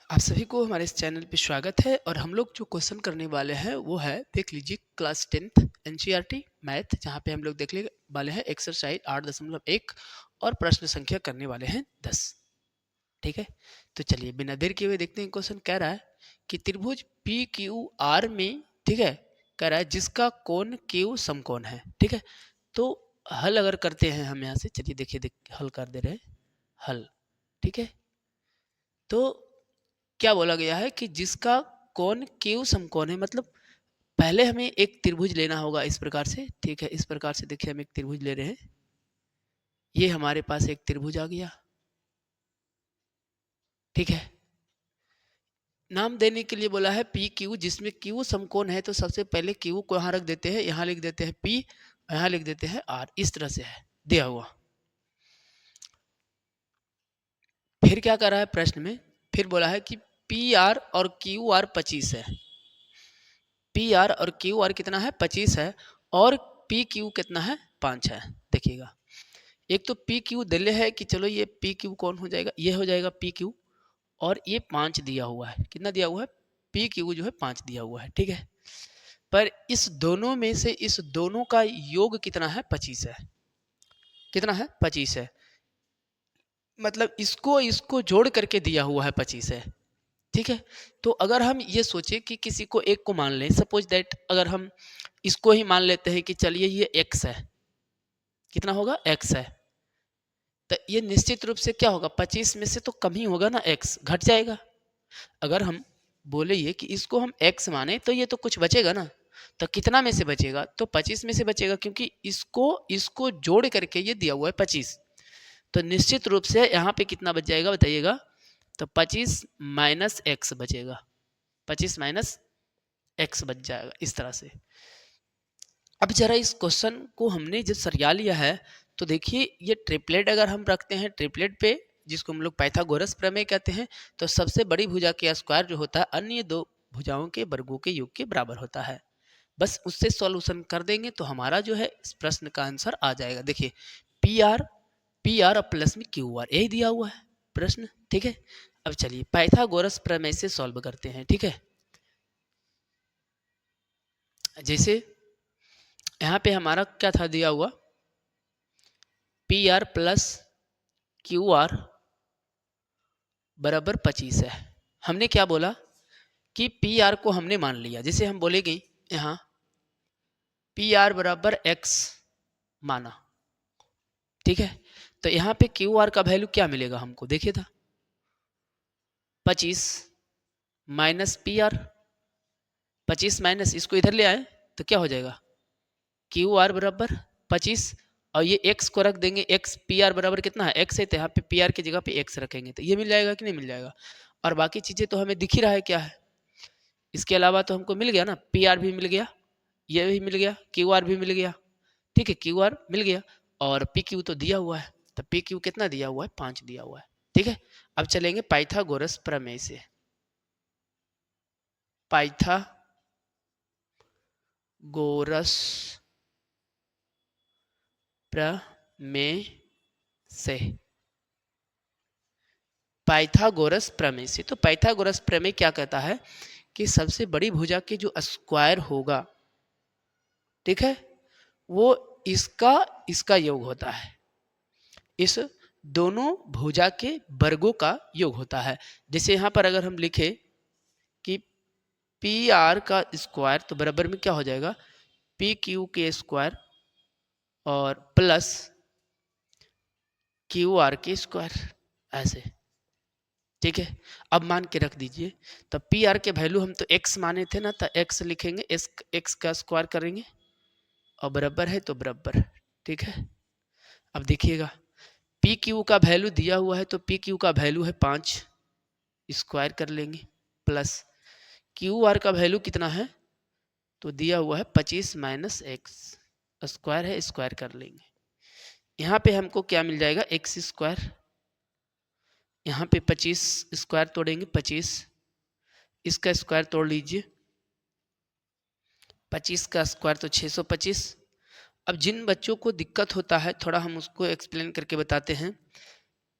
आप सभी को हमारे इस चैनल पे स्वागत है और हम लोग जो क्वेश्चन करने वाले हैं वो है, देख लीजिए, क्लास 10th एनसीईआरटी मैथ, जहाँ पे हम लोग देखने वाले हैं एक्सरसाइज 8.1 और प्रश्न संख्या करने वाले हैं 10। ठीक है, तो चलिए बिना देर किए हुए देखते हैं। क्वेश्चन कह रहा है कि त्रिभुज पी क्यू आर में, ठीक है, कह रहा है जिसका कोण क्यू समकोण है। ठीक है, तो हल अगर करते हैं हम यहाँ से, चलिए देखिए हल कर दे रहे हैं हल। ठीक है, तो क्या बोला गया है कि जिसका कोण क्यू समकोण है, मतलब पहले हमें एक त्रिभुज लेना होगा इस प्रकार से। ठीक है, इस प्रकार से देखिए हम एक त्रिभुज ले रहे हैं, ये हमारे पास एक त्रिभुज आ गया। ठीक है, नाम देने के लिए बोला है पी क्यू, जिसमें क्यू समकोण है, तो सबसे पहले क्यू को यहाँ रख देते हैं, यहाँ लिख देते हैं पी, यहाँ लिख देते हैं आर। इस तरह से है दिया हुआ। फिर क्या कर रहा है प्रश्न में, फिर बोला है कि पी आर और क्यू आर 25 है। पी आर और क्यू आर कितना है, 25 है, और पी क्यू कितना है, 5 है। देखिएगा, एक तो पी क्यू दिले है कि चलो ये पी क्यू कौन हो जाएगा, ये हो जाएगा पी क्यू, और ये 5 दिया हुआ है। कितना दिया हुआ है, पी क्यू जो है 5 दिया हुआ है। ठीक है, पर इस दोनों में से इस दोनों का योग कितना है, 25 है। कितना है, 25 है, मतलब इसको इसको जोड़ करके दिया हुआ है 25 है। ठीक है, तो अगर हम ये सोचे कि किसी को एक को मान लें, सपोज दैट अगर हम इसको ही मान लेते हैं कि चलिए ये x है, कितना होगा, x है, तो ये निश्चित रूप से क्या होगा, 25 में से तो कम ही होगा ना, x घट जाएगा। अगर हम बोले ये कि इसको हम x माने तो ये तो कुछ बचेगा ना, तो कितना में से बचेगा, तो 25 में से बचेगा, क्योंकि इसको इसको जोड़ करके ये दिया हुआ है 25। तो निश्चित रूप से यहाँ पे कितना बच जाएगा बताइएगा, तो 25 माइनस एक्स बचेगा, 25 माइनस एक्स बच जाएगा इस तरह से। अब जरा इस क्वेश्चन को हमने जब सरिया लिया है, तो देखिए ये ट्रिपलेट अगर हम रखते हैं, ट्रिपलेट पे जिसको हम लोग पाइथागोरस प्रमेय कहते हैं, तो सबसे बड़ी भुजा के स्क्वायर जो होता है अन्य दो भुजाओं के वर्गों के योग के बराबर होता है। बस उससे सॉल्यूशन कर देंगे तो हमारा जो है इस प्रश्न का आंसर आ जाएगा। देखिए पी आर और प्लस में क्यू आर, यही दिया हुआ है प्रश्न। ठीक है, अब चलिए पाइथागोरस प्रमेय से सॉल्व करते हैं। ठीक है, जैसे यहाँ पे हमारा क्या था दिया हुआ, P R plus Q R बराबर 25 है। हमने क्या बोला कि पी आर को हमने मान लिया, जैसे हम बोलेंगे यहाँ पी आर बराबर एक्स माना। ठीक है, तो यहाँ पे क्यू आर का वैल्यू क्या मिलेगा हमको, देखिए था 25 माइनस पी आर, 25 माइनस इसको इधर ले आए तो क्या हो जाएगा, क्यू आर बराबर 25, और ये x को रख देंगे, x पी आर बराबर कितना है, x है, तो यहाँ पे पी आर की जगह पे x रखेंगे, तो ये मिल जाएगा कि नहीं मिल जाएगा। और बाकी चीज़ें तो हमें दिख ही रहा है क्या है, इसके अलावा तो हमको मिल गया ना, पी आर भी मिल गया, ये भी मिल गया, क्यू आर भी मिल गया। ठीक है, क्यू आर मिल गया, और पी क्यू तो दिया हुआ है, तो पी क्यू कितना दिया हुआ है, 5 दिया हुआ है। ठीक है, अब चलेंगे पाइथागोरस प्रमेय से। पाइथागोरस प्रमेय से, पाइथागोरस प्रमेय से, तो पाइथागोरस प्रमेय क्या कहता है कि सबसे बड़ी भुजा के जो स्क्वायर होगा, ठीक है, वो इसका इसका योग होता है, इस दोनों भुजा के वर्गों का योग होता है। जैसे यहाँ पर अगर हम लिखे कि पी आर का स्क्वायर, तो बराबर में क्या हो जाएगा, पी क्यू के स्क्वायर और प्लस क्यू आर के स्क्वायर, ऐसे। ठीक है, अब मान के रख दीजिए, तो पी आर के वैल्यू हम तो x माने थे ना, तो x लिखेंगे, x का स्क्वायर करेंगे, और बराबर है तो बराबर। ठीक है, अब देखिएगा पी क्यू का वैल्यू दिया हुआ है, तो पी क्यू का वैल्यू है 5, स्क्वायर कर लेंगे, प्लस क्यू आर का वैल्यू कितना है, तो दिया हुआ है 25 माइनस एक्स, स्क्वायर है, स्क्वायर कर लेंगे। यहाँ पे हमको क्या मिल जाएगा, एक्स स्क्वायर, यहाँ पे 25 स्क्वायर तोड़ेंगे, 25, इसका स्क्वायर तोड़ लीजिए, 25 का स्क्वायर तो 625। अब जिन बच्चों को दिक्कत होता है थोड़ा हम उसको एक्सप्लेन करके बताते हैं।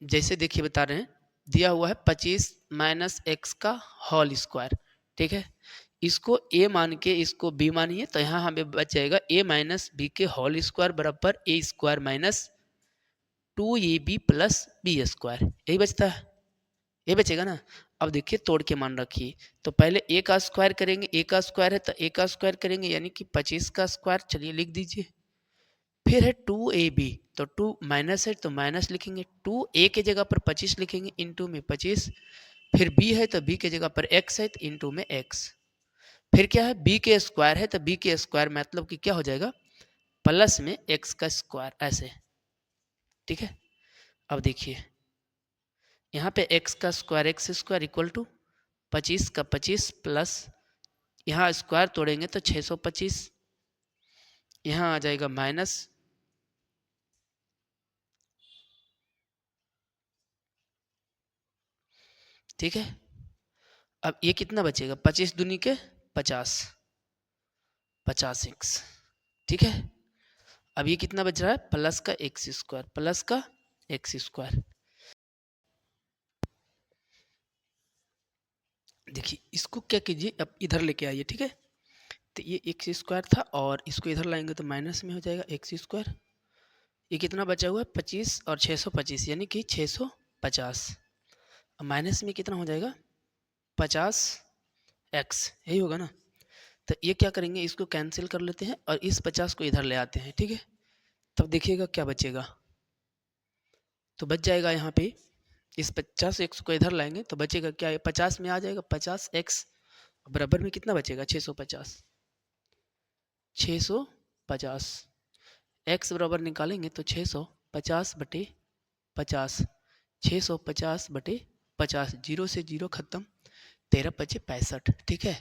जैसे देखिए बता रहे हैं दिया हुआ है 25 माइनस एक्स का होल स्क्वायर, ठीक है। इसको a मान के इसको b मानिए तो यहाँ हमें बच जाएगा a माइनस बी के होल स्क्वायर बराबर a square minus 2ab plus B square, यही बचता है, ये बचेगा ना। अब देखिए तोड़ के मान रखिए, तो पहले a का स्क्वायर करेंगे, a का स्क्वायर है तो a का स्क्वायर करेंगे यानी कि 25 का स्क्वायर, चलिए लिख दीजिए। फिर है 2ab, तो 2 माइनस है तो माइनस लिखेंगे, 2a के जगह पर 25 लिखेंगे, इंटू में 25। फिर b है तो b के जगह पर x है तो इंटू में x। फिर क्या है, b के स्क्वायर है तो b के स्क्वायर मतलब कि क्या हो जाएगा, प्लस में x का स्क्वायर, ऐसे, ठीक है। अब देखिए यहाँ पे x का square X square equal to 25 का 25 प्लस यहाँ स्क्वायर तोड़ेंगे तो 625, यहाँ आ जाएगा माइनस, ठीक है। अब ये कितना बचेगा, 25 दूनी के 50, 50x, ठीक है। अब ये कितना बच रहा है, प्लस का एक्स स्क्वायर, प्लस का एक्स स्क्वायर। देखिए इसको क्या कीजिए, अब इधर लेके आइए, ठीक है। तो ये एक्स स्क्वायर था और इसको इधर लाएंगे तो माइनस में हो जाएगा एक्स स्क्वायर। ये कितना बचा हुआ है, 25 और 625 यानी कि 650। अब माइनस में कितना हो जाएगा, 50x, यही होगा ना। तो ये क्या करेंगे, इसको कैंसिल कर लेते हैं और इस 50 को इधर ले आते हैं, ठीक है। तब देखिएगा क्या बचेगा, तो बच जाएगा यहाँ पे इस 50x को इधर लाएंगे तो बचेगा क्या है, 50 में आ जाएगा 50x, बराबर में कितना बचेगा 650, 650 x बराबर निकालेंगे तो 650 बटे 50, 650 बटे 50, जीरो से जीरो खत्म, 13 पचे 65, ठीक है।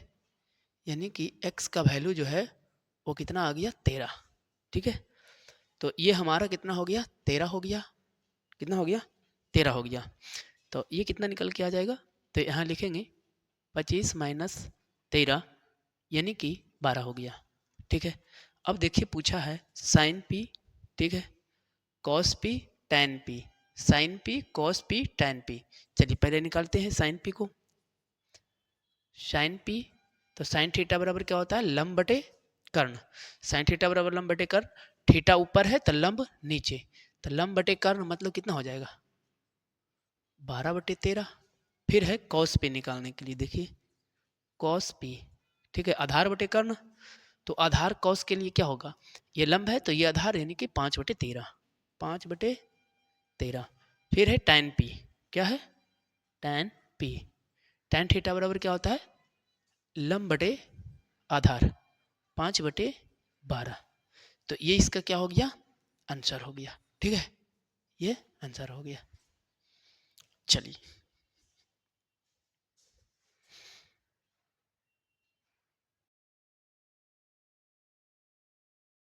यानी कि x का वैल्यू जो है वो कितना आ गया, 13, ठीक है। तो ये हमारा कितना हो गया, 13 हो गया, कितना हो गया, 13 हो गया। तो ये कितना निकल के आ जाएगा, तो यहाँ लिखेंगे 25 माइनस 13 यानी कि 12 हो गया, ठीक है। अब देखिए पूछा है साइन पी, ठीक है, cos P, tan P, sine P cos P tan P. चलिए पहले निकालते हैं साइन पी को। साइन पी, तो साइन थीटा बराबर क्या होता है, लंब बटे कर्ण। साइन थीटा बराबर लंब बटे कर्ण, थीटा ऊपर है तो लंब नीचे, तो लंब बटे कर्ण मतलब कितना हो जाएगा, 12 बटे 13। फिर है कॉस पी निकालने के लिए, देखिए कॉस पी, ठीक है, आधार बटे कर्ण, तो आधार कॉस के लिए क्या होगा, ये लंब है तो ये आधार यानी कि 5 बटे 13, 5 बटे 13। फिर है टैन पी, क्या है, टैन पी, टैन थीटा बराबर क्या होता है, लंब बटे आधार, 5 बटे 12। तो ये इसका क्या हो गया, आंसर हो गया, ठीक है, ये आंसर हो गया। चलिए